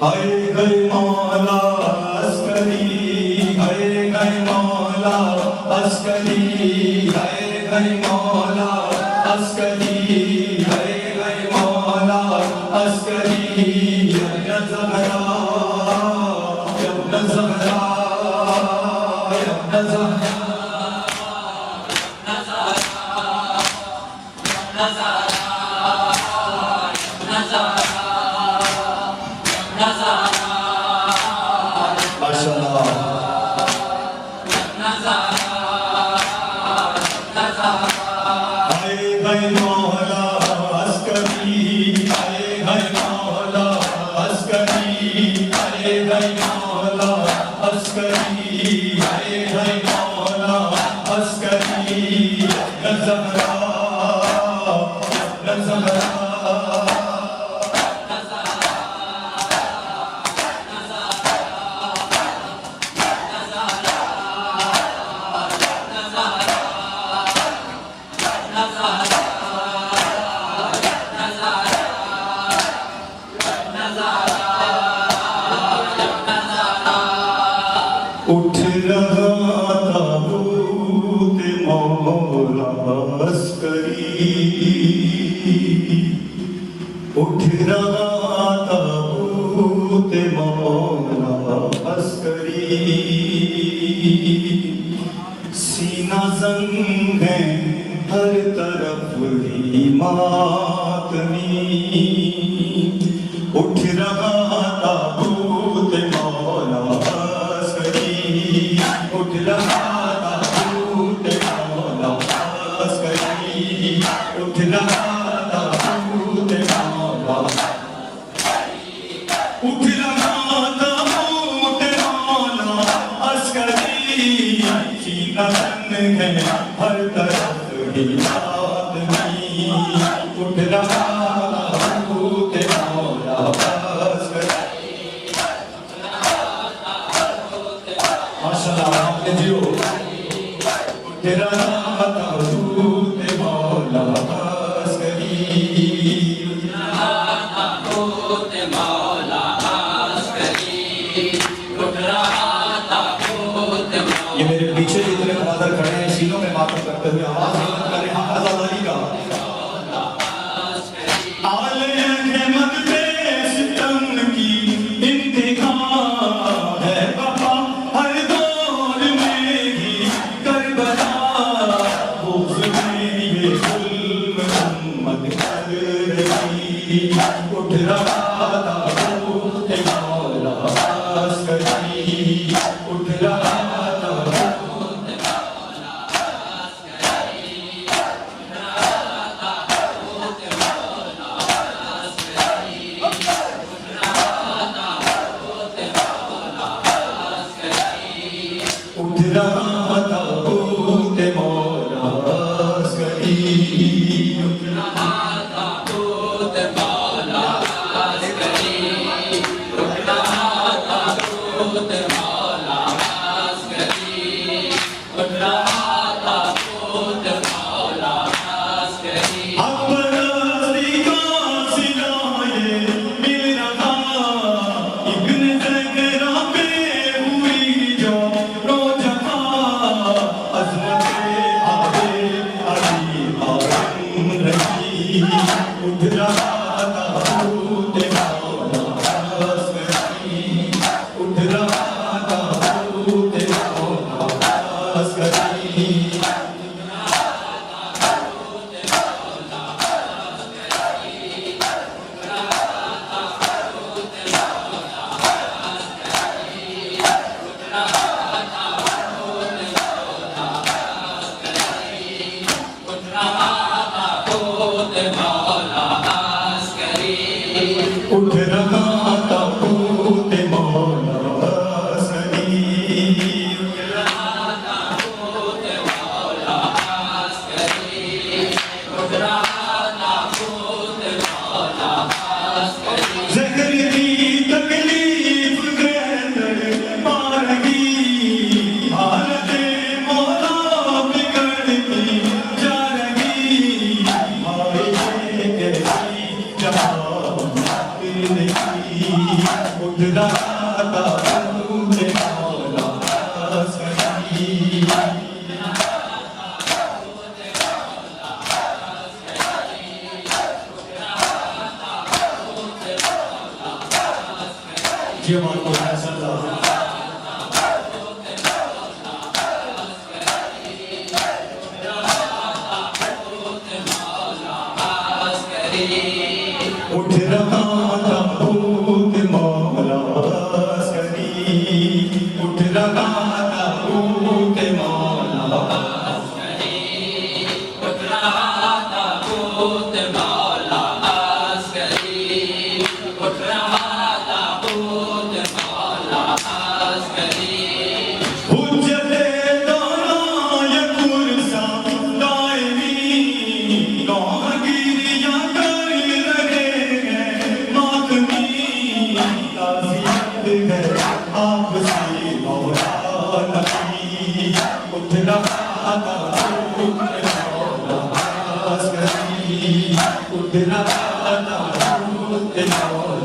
हाय गए मौला अस्करी, हाय गए मौला अस्करी, हाय गए मौला अस्करी, हाय गए मौला अस्करी। या ज़हरा, या ज़हरा, या ज़हरा, उठ रहा ताबूत मौला अस्करी, उठ रहा ताबूत मौला अस्करी। सीना जंग है हर तरफ ही मातमी, उठ रहा ताबूत मौला उठ रहा ताबूत मौला अस्करी, उठ रहा ताबूत मौला, उठ रहा ताबूत मौला अस्करी। सीना तंग है हर तरफ ही आदमी, उठ रहा ताबूत मौला अस्करी। माशाअल्लाह आपने जियो तेरा ताबूत मौला अस्करी, ताबूत मौला अस्करी, उठ रहा ताबूत मौला। ये मेरे पीछे जितने फादर खड़े हैं सीनों में मातम करते हुए आवाज बुलंद करें हम आजादी का आले अहमद पे सितम की इंतहा है बाबा, हर दौर में ही करबला बुग़्ज़ में ये ज़ुल्म उम्मत कर रही। उठ रहा ताबूत मौला अस्करी, उठ रहा ताबूत मौला अस्करी, उठ रहा ताबूत मौला अस्करी, उठ रहा ताबूत मौला अस्करी, उठ रहा ताबूत मौला अस्करी, उठ रहा ताबूत मौला अस्करी, उठ रहा ताबूत मौला अस्करी, उठ रहा ताबूत मौला अस्करी। अपरस्ती का सिलाए मिल रहा, इब्न ज़करा पे हुई जो रोज़ा उठ रहा था मुझे मौला अस्करी जी हमारे उठ रहा था भूत मौला अस्करी उठ रहा था भूत मौला अस्करी उठ रहा था भूत मौला अस्करी उठ रहा था भूत मौला अस्करी हुज्जते दाना ये कुर्सा दायमी नौगिरिया आपसे मौला नबी उठ रहा था मौला अस्करी उठ रहा था मौला